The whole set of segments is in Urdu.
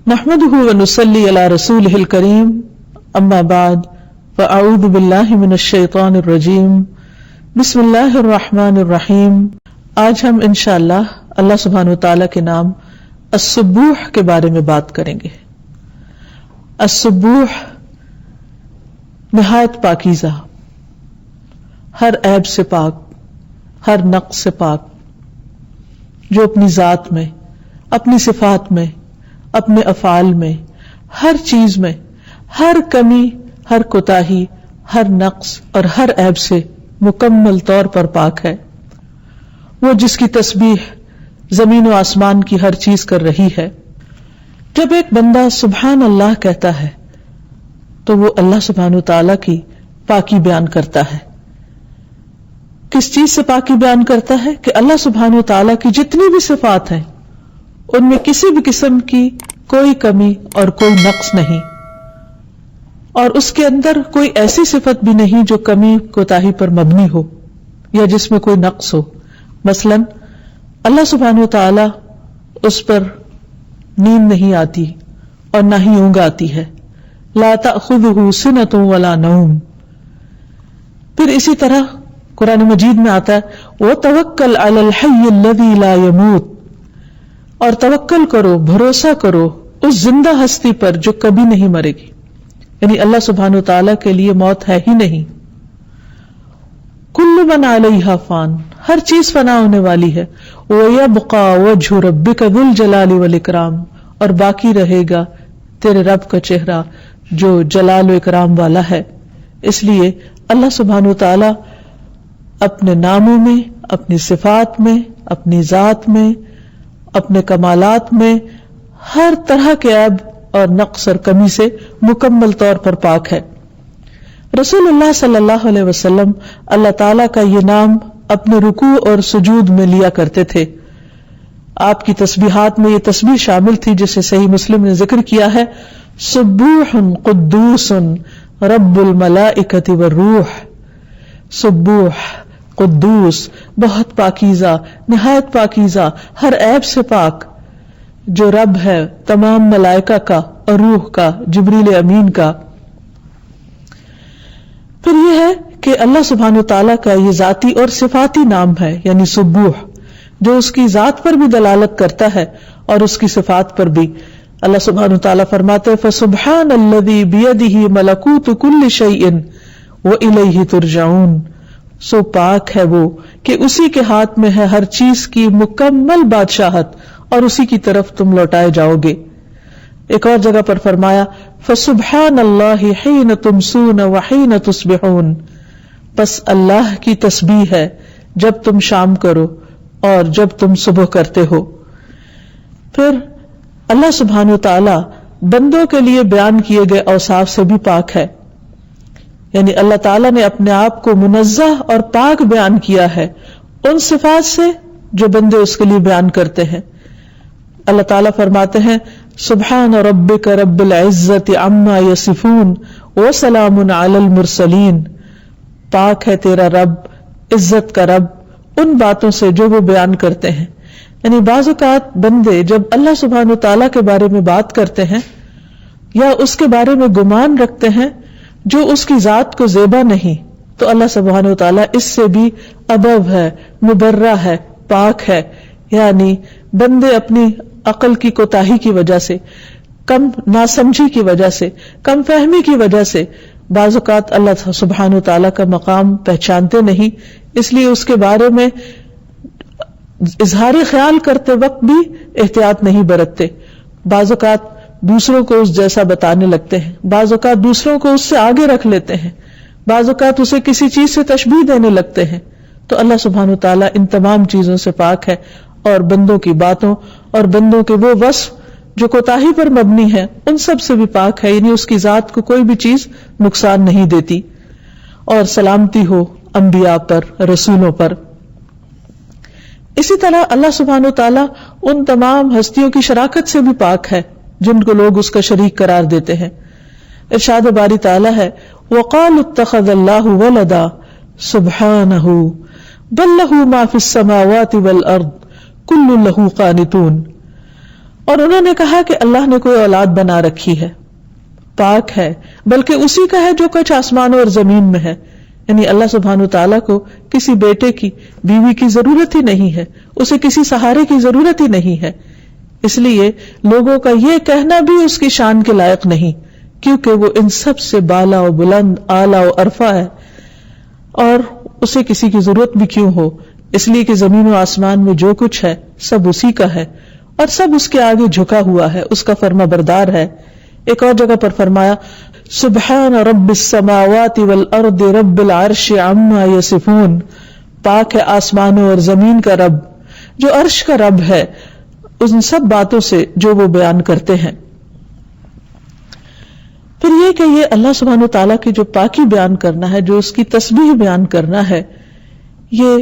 نحمده ونصلي على رسوله الكريم اما بعد فاعوذ باللہ من الشیطان الرجیم بسم اللہ الرحمن الرحیم. آج ہم انشاءاللہ اللہ سبحانہ وتعالی کے نام السبوح کے بارے میں بات کریں گے. السبوح نہایت پاکیزہ، ہر عیب سے پاک، ہر نقص سے پاک، جو اپنی ذات میں، اپنی صفات میں، اپنے افعال میں، ہر چیز میں، ہر کمی، ہر کوتاہی، ہر نقص اور ہر عیب سے مکمل طور پر پاک ہے. وہ جس کی تسبیح زمین و آسمان کی ہر چیز کر رہی ہے. جب ایک بندہ سبحان اللہ کہتا ہے تو وہ اللہ سبحانہ وتعالی کی پاکی بیان کرتا ہے. کس چیز سے پاکی بیان کرتا ہے؟ کہ اللہ سبحانہ وتعالی کی جتنی بھی صفات ہیں ان میں کسی بھی قسم کی کوئی کمی اور کوئی نقص نہیں، اور اس کے اندر کوئی ایسی صفت بھی نہیں جو کمی کوتاہی پر مبنی ہو یا جس میں کوئی نقص ہو. مثلا اللہ سبحانہ وتعالی اس پر نیند نہیں آتی اور نہ ہی اونگ آتی ہے. لا تأخذہ سنۃ ولا نوم. پھر اسی طرح قرآن مجید میں آتا ہے وتوکل علی الحی الذی لا یموت، اور توکل کرو، بھروسہ کرو اس زندہ ہستی پر جو کبھی نہیں مرے گی. یعنی اللہ سبحانہ وتعالی کے لیے موت ہے ہی نہیں. کل من علیہا فان، ہر چیز فنا ہونے والی ہے. وَيَبْقَى وَجْهُ رَبِّكَ ذُو الْجَلَالِ وَالْإِكْرَامِ، اور باقی رہے گا تیرے رب کا چہرہ جو جلال و اکرام والا ہے. اس لیے اللہ سبحانہ وتعالی اپنے ناموں میں، اپنی صفات میں، اپنی ذات میں، اپنے کمالات میں ہر طرح کے عیب اور نقص اور کمی سے مکمل طور پر پاک ہے. رسول اللہ صلی اللہ علیہ وسلم اللہ تعالیٰ کا یہ نام اپنے رکوع اور سجود میں لیا کرتے تھے. آپ کی تسبیحات میں یہ تسبیح شامل تھی جسے صحیح مسلم نے ذکر کیا ہے، سبوح قدوس رب الملائکۃ والروح. سبوح، قدوس، بہت پاکیزہ، نہایت پاکیزہ، ہر عیب سے پاک، جو رب ہے تمام ملائکہ کا اور روح کا، جبریل امین کا. پھر یہ ہے کہ اللہ سبحانہ تعالیٰ کا یہ ذاتی اور صفاتی نام ہے، یعنی سبوح، جو اس کی ذات پر بھی دلالت کرتا ہے اور اس کی صفات پر بھی. اللہ سبحانہ تعالیٰ فرماتے فسبحان الذی بیدہ ملکوت کل شیء وإلیہ ترجعون. سو پاک ہے وہ کہ اسی کے ہاتھ میں ہے ہر چیز کی مکمل بادشاہت اور اسی کی طرف تم لوٹائے جاؤ گے. ایک اور جگہ پر فرمایا فسبحان اللہ حین تمسون وحین تصبحون. بس اللہ کی تسبیح ہے جب تم شام کرو اور جب تم صبح کرتے ہو. پھر اللہ سبحانہ وتعالی بندوں کے لیے بیان کیے گئے اوصاف سے بھی پاک ہے. یعنی اللہ تعالیٰ نے اپنے آپ کو منزہ اور پاک بیان کیا ہے ان صفات سے جو بندے اس کے لیے بیان کرتے ہیں. اللہ تعالیٰ فرماتے ہیں سبحان ربک رب العزت عما یصفون وسلام علی المرسلین. پاک ہے تیرا رب، عزت کا رب، ان باتوں سے جو وہ بیان کرتے ہیں. یعنی بعض اوقات بندے جب اللہ سبحانہ تعالیٰ کے بارے میں بات کرتے ہیں یا اس کے بارے میں گمان رکھتے ہیں جو اس کی ذات کو زیبا نہیں، تو اللہ سبحانہ وتعالی اس سے بھی ابو ہے، مبرہ ہے، پاک ہے. یعنی بندے اپنی عقل کی کوتاہی کی وجہ سے، کم ناسمجھی کی وجہ سے، کم فہمی کی وجہ سے بعض اوقات اللہ سبحانہ وتعالی کا مقام پہچانتے نہیں، اس لیے اس کے بارے میں اظہار خیال کرتے وقت بھی احتیاط نہیں برتتے. بعض اوقات دوسروں کو اس جیسا بتانے لگتے ہیں، بعض اوقات دوسروں کو اس سے آگے رکھ لیتے ہیں، بعض اوقات اسے کسی چیز سے تشبیہ دینے لگتے ہیں. تو اللہ سبحانہ وتعالی ان تمام چیزوں سے پاک ہے اور بندوں کی باتوں اور بندوں کے وہ وصف جو کوتاہی پر مبنی ہے ان سب سے بھی پاک ہے. یعنی اس کی ذات کو کوئی بھی چیز نقصان نہیں دیتی. اور سلامتی ہو انبیاء پر، رسولوں پر. اسی طرح اللہ سبحانہ وتعالی ان تمام ہستیوں کی شراکت سے بھی پاک ہے جن کو لوگ اس کا شریک قرار دیتے ہیں. ارشاد باری تعالی ہے وَقَالُوا اتَّخَذَ اللَّهُ وَلَدًا سُبْحَانَهُ بَل لَّهُ مَا فِي السَّمَاوَاتِ وَالْأَرْضِ كُلٌّ لَّهُ قَانِتُونَ. اور انہوں نے کہا کہ اللہ نے کوئی اولاد بنا رکھی ہے، پاک ہے، بلکہ اسی کا ہے جو کچھ آسمانوں اور زمین میں ہے. یعنی اللہ سبحانہ تعالیٰ کو کسی بیٹے کی، بیوی کی ضرورت ہی نہیں ہے، اسے کسی سہارے کی ضرورت ہی نہیں ہے. اس لیے لوگوں کا یہ کہنا بھی اس کی شان کے لائق نہیں، کیونکہ وہ ان سب سے بالا و بلند، اعلیٰ و ارفع ہے، اور اسے کسی کی ضرورت بھی کیوں ہو، اس لیے کہ زمین و آسمان میں جو کچھ ہے سب اسی کا ہے اور سب اس کے آگے جھکا ہوا ہے، اس کا فرما بردار ہے. ایک اور جگہ پر فرمایا سبحان رب السماوات والارض رب العرش عما یصفون، پاک ہے آسمانوں اور زمین کا رب جو عرش کا رب ہے ان سب باتوں سے جو وہ بیان کرتے ہیں. پھر یہ کہ یہ اللہ سبحانہ تعالیٰ کی جو پاکی بیان کرنا ہے، جو اس کی تسبیح بیان کرنا ہے، یہ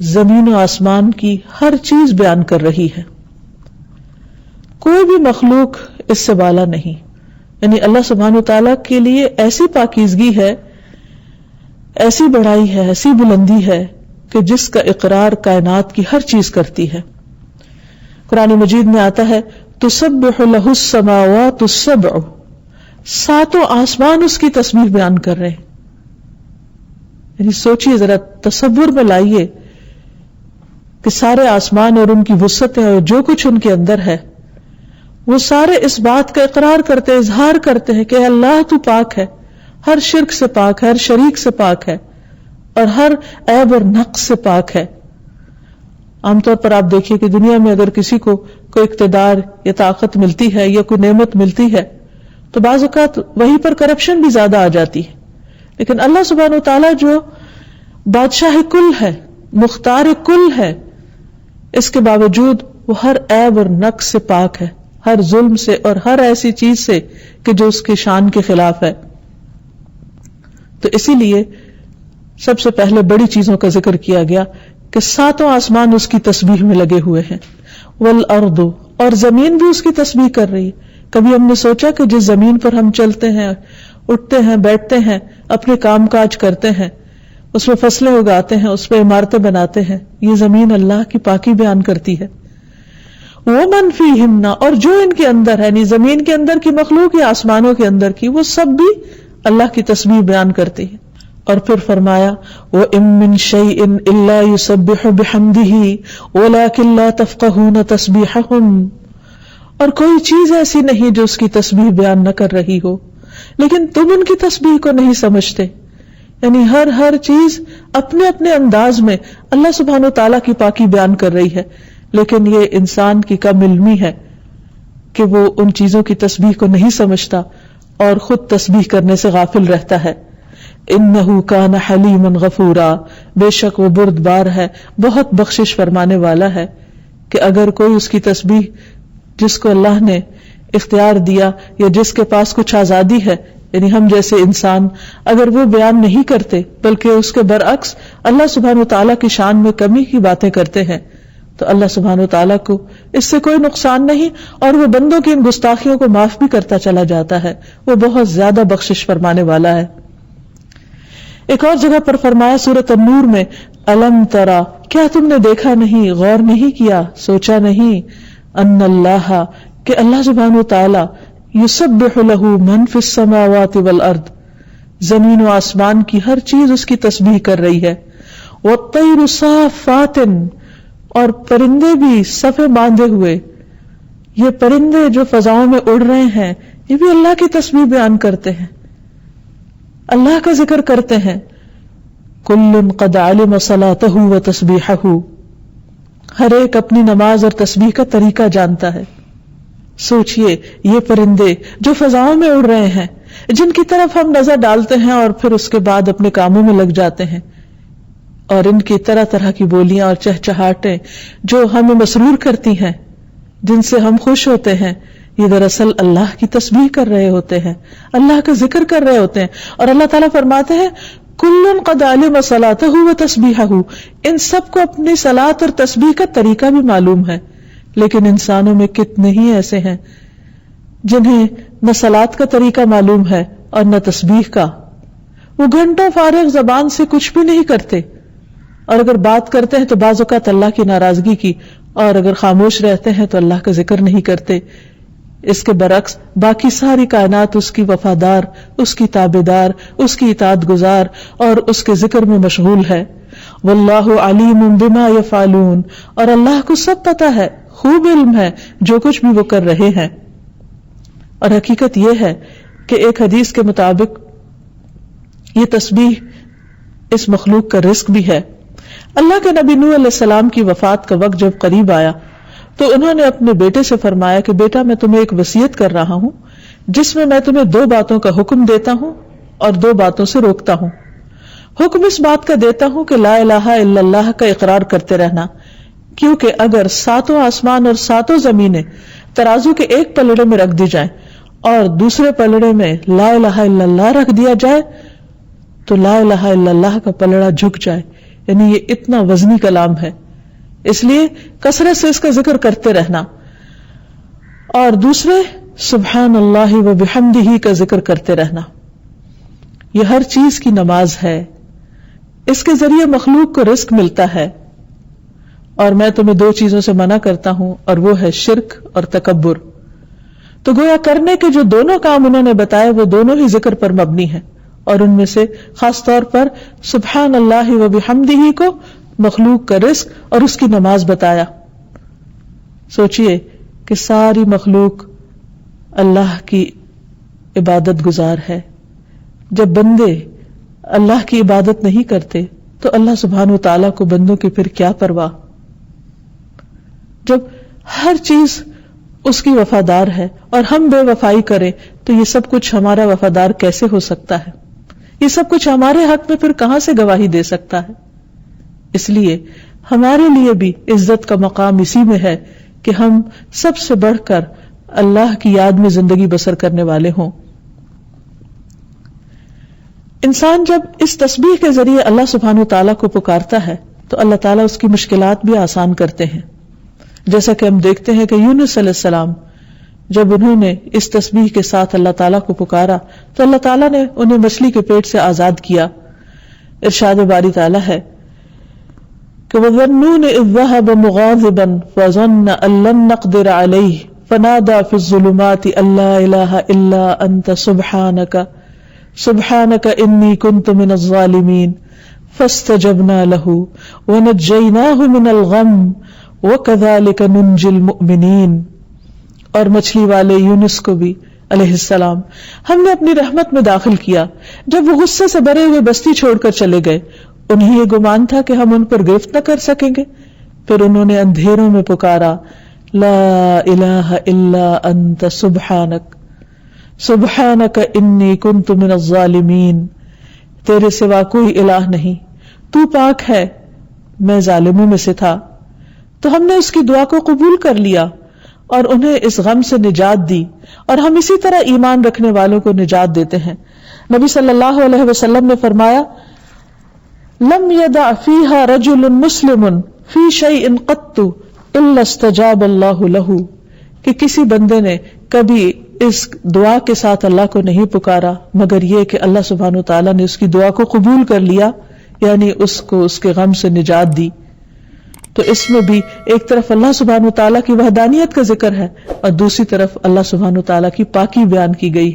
زمین و آسمان کی ہر چیز بیان کر رہی ہے. کوئی بھی مخلوق اس سے بالا نہیں. یعنی اللہ سبحانہ تعالیٰ کے لیے ایسی پاکیزگی ہے، ایسی بڑائی ہے، ایسی بلندی ہے کہ جس کا اقرار کائنات کی ہر چیز کرتی ہے. قرآن مجید میں آتا ہے تسبح لہ السماوات السبع، ساتوں آسمان اس کی تسبیح بیان کر رہے ہیں. یعنی سوچئے ذرا، تصور میں لائیے کہ سارے آسمان اور ان کی وسعتیں اور جو کچھ ان کے اندر ہے، وہ سارے اس بات کا اقرار کرتے، اظہار کرتے ہیں کہ اللہ تو پاک ہے، ہر شرک سے پاک ہے، ہر شریک سے پاک ہے، اور ہر عیب اور نقص سے پاک ہے. عام طور پر آپ دیکھیے کہ دنیا میں اگر کسی کو کوئی اقتدار یا طاقت ملتی ہے یا کوئی نعمت ملتی ہے تو بعض اوقات وہیں پر کرپشن بھی زیادہ آ جاتی ہے. لیکن اللہ سبحانہ وتعالیٰ جو بادشاہ کل ہے، مختار کل ہے، اس کے باوجود وہ ہر عیب اور نقص سے پاک ہے، ہر ظلم سے اور ہر ایسی چیز سے کہ جو اس کی شان کے خلاف ہے. تو اسی لیے سب سے پہلے بڑی چیزوں کا ذکر کیا گیا کہ ساتوں آسمان اس کی تسبیح میں لگے ہوئے ہیں. والارض، اور زمین بھی اس کی تسبیح کر رہی ہے. کبھی ہم نے سوچا کہ جس زمین پر ہم چلتے ہیں، اٹھتے ہیں، بیٹھتے ہیں، اپنے کام کاج کرتے ہیں، اس میں فصلیں اگاتے ہیں، اس پہ عمارتیں بناتے ہیں، یہ زمین اللہ کی پاکی بیان کرتی ہے. وَمَنْ فِيهِنَّ، اور جو ان کے اندر ہے، یعنی زمین کے اندر کی مخلوق یا آسمانوں کے اندر کی، وہ سب بھی اللہ کی تسبیح بیان کرتی ہے. اور پھر فرمایا وَإِن مِّن شَيْءٍ إِلَّا يُسَبِّحُ بِحَمْدِهِ وَلَكِن لَّا تَفْقَهُونَ تَسْبِيحَهُمْ، اور کوئی چیز ایسی نہیں جو اس کی تسبیح بیان نہ کر رہی ہو، لیکن تم ان کی تسبیح کو نہیں سمجھتے. یعنی ہر چیز اپنے اپنے انداز میں اللہ سبحانہ تعالیٰ کی پاکی بیان کر رہی ہے، لیکن یہ انسان کی کم علمی ہے کہ وہ ان چیزوں کی تسبیح کو نہیں سمجھتا اور خود تسبیح کرنے سے غافل رہتا ہے. انہ کان حلیما غفورا، بے شک وہ بردبار ہے، بہت بخشش فرمانے والا ہے. کہ اگر کوئی اس کی تسبیح، جس کو اللہ نے اختیار دیا یا جس کے پاس کچھ آزادی ہے، یعنی ہم جیسے انسان، اگر وہ بیان نہیں کرتے بلکہ اس کے برعکس اللہ سبحانہ وتعالیٰ کی شان میں کمی کی باتیں کرتے ہیں، تو اللہ سبحانہ وتعالیٰ کو اس سے کوئی نقصان نہیں، اور وہ بندوں کی ان گستاخیوں کو معاف بھی کرتا چلا جاتا ہے. وہ بہت زیادہ بخشش فرمانے والا ہے. ایک اور جگہ پر فرمایا سورۃ النور میں الم ترا، کیا تم نے دیکھا نہیں، غور نہیں کیا، سوچا نہیں، ان اللہ، کہ اللہ سبحانہ وتعالیٰ یسبح لہ من فی السماوات والارض، زمین و آسمان کی ہر چیز اس کی تسبیح کر رہی ہے. والطیر صافات، اور پرندے بھی صفے باندھے ہوئے، یہ پرندے جو فضاؤں میں اڑ رہے ہیں یہ بھی اللہ کی تسبیح بیان کرتے ہیں، اللہ کا ذکر کرتے ہیں. کل قد علم صلاتہ و تسبیحہ، ہر ایک اپنی نماز اور تسبیح کا طریقہ جانتا ہے. سوچئے یہ پرندے جو فضاؤں میں اڑ رہے ہیں، جن کی طرف ہم نظر ڈالتے ہیں اور پھر اس کے بعد اپنے کاموں میں لگ جاتے ہیں، اور ان کی طرح طرح کی بولیاں اور چہچہاٹیں جو ہمیں مسرور کرتی ہیں، جن سے ہم خوش ہوتے ہیں، یہ دراصل اللہ کی تسبیح کر رہے ہوتے ہیں، اللہ کا ذکر کر رہے ہوتے ہیں. اور اللہ تعالیٰ فرماتے ہیں کل قد علم صلاتہ و تسبیحہ، ان سب کو اپنی صلاۃ اور تسبیح کا طریقہ بھی معلوم ہے. لیکن انسانوں میں کتنے ہی ایسے ہیں جنہیں نہ صلاۃ کا طریقہ معلوم ہے اور نہ تسبیح کا. وہ گھنٹوں فارغ زبان سے کچھ بھی نہیں کرتے، اور اگر بات کرتے ہیں تو بعض اوقات اللہ کی ناراضگی کی اور اگر خاموش رہتے ہیں تو اللہ کا ذکر نہیں کرتے. اس کے برعکس باقی ساری کائنات اس کی وفادار، اس کی تابعدار، اس کی اطاعت گزار اور اس کے ذکر میں مشغول ہے. واللہ علیم بما یفعلون، اور اللہ کو سب پتہ ہے، خوب علم ہے جو کچھ بھی وہ کر رہے ہیں. اور حقیقت یہ ہے کہ ایک حدیث کے مطابق یہ تسبیح اس مخلوق کا رزق بھی ہے. اللہ کے نبی نوح علیہ السلام کی وفات کا وقت جب قریب آیا تو انہوں نے اپنے بیٹے سے فرمایا کہ بیٹا، میں تمہیں ایک وصیت کر رہا ہوں جس میں تمہیں 2 باتوں کا حکم دیتا ہوں اور 2 باتوں سے روکتا ہوں. حکم اس بات کا دیتا ہوں کہ لا الہ الا اللہ کا اقرار کرتے رہنا، کیونکہ اگر 7 آسمان اور 7 زمینیں ترازو کے ایک پلڑے میں رکھ دی جائیں اور دوسرے پلڑے میں لا الہ الا اللہ رکھ دیا جائے تو لا الہ الا اللہ کا پلڑا جھک جائے. یعنی یہ اتنا وزنی کلام ہے، اس لیے کثرت سے اس کا ذکر کرتے رہنا. اور دوسرے سبحان اللہ و بحمدہ کا ذکر کرتے رہنا. یہ ہر چیز کی نماز ہے، اس کے ذریعے مخلوق کو رزق ملتا ہے. اور میں تمہیں 2 چیزوں سے منع کرتا ہوں، اور وہ ہے شرک اور تکبر. تو گویا کرنے کے جو دونوں کام انہوں نے بتائے وہ دونوں ہی ذکر پر مبنی ہیں، اور ان میں سے خاص طور پر سبحان اللہ و بحمدہ کو مخلوق کا رزق اور اس کی نماز بتایا. سوچئے کہ ساری مخلوق اللہ کی عبادت گزار ہے. جب بندے اللہ کی عبادت نہیں کرتے تو اللہ سبحانہ وتعالیٰ کو بندوں کی پھر کیا پرواہ. جب ہر چیز اس کی وفادار ہے اور ہم بے وفائی کریں تو یہ سب کچھ ہمارا وفادار کیسے ہو سکتا ہے؟ یہ سب کچھ ہمارے حق میں پھر کہاں سے گواہی دے سکتا ہے؟ اس لیے ہمارے لیے بھی عزت کا مقام اسی میں ہے کہ ہم سب سے بڑھ کر اللہ کی یاد میں زندگی بسر کرنے والے ہوں. انسان جب اس تسبیح کے ذریعے اللہ سبحانہ وتعالیٰ کو پکارتا ہے تو اللہ تعالیٰ اس کی مشکلات بھی آسان کرتے ہیں. جیسا کہ ہم دیکھتے ہیں کہ یونس علیہ السلام جب انہوں نے اس تسبیح کے ساتھ اللہ تعالیٰ کو پکارا تو اللہ تعالیٰ نے انہیں مچھلی کے پیٹ سے آزاد کیا. ارشاد باری تعالیٰ ہے کہ وَظَنُّونِ إِذْ ذَهَبَ مُغَاضِبًا فَظَنَّ أَن لَّن نَّقْدِرَ عَلَيْهِ فَنَادَىٰ فِي الظُّلُمَاتِ أَن لَّا إِلَٰهَ إِلَّا أَنتَ سُبْحَانَكَ إِنِّي كُنتُ مِنَ الظَّالِمِينَ فَاسْتَجَبْنَا لَهُ وَنَجَّيْنَاهُ مِنَ الْغَمِّ وَكَذَلِكَ نُنجِي الْمُؤْمِنِينَ. اور مچھلی والے یونس کو بھی علیہ السلام ہم نے اپنی رحمت میں داخل کیا. جب وہ غصے سے بھرے ہوئے بستی چھوڑ کر چلے گئے انہیں یہ گمان تھا کہ ہم ان پر گرفت نہ کر سکیں گے. پھر انہوں نے اندھیروں میں پکارا لا الہ الا انت سبحانک انی کنت من الظالمین. تیرے سوا کوئی الہ نہیں، تو پاک ہے، میں ظالموں میں سے تھا. تو ہم نے اس کی دعا کو قبول کر لیا اور انہیں اس غم سے نجات دی، اور ہم اسی طرح ایمان رکھنے والوں کو نجات دیتے ہیں. نبی صلی اللہ علیہ وسلم نے فرمایا لم يدع فيها رجل مسلم في شيء قط الا استجاب الله له، کہ کسی بندے نے کبھی اس دعا کے ساتھ اللہ کو نہیں پکارا مگر یہ کہ اللہ سبحانہ وتعالیٰ نے اس کی دعا کو قبول کر لیا، یعنی اس کو اس کے غم سے نجات دی. تو اس میں بھی ایک طرف اللہ سبحانہ وتعالیٰ کی وحدانیت کا ذکر ہے اور دوسری طرف اللہ سبحانہ وتعالیٰ کی پاکی بیان کی گئی.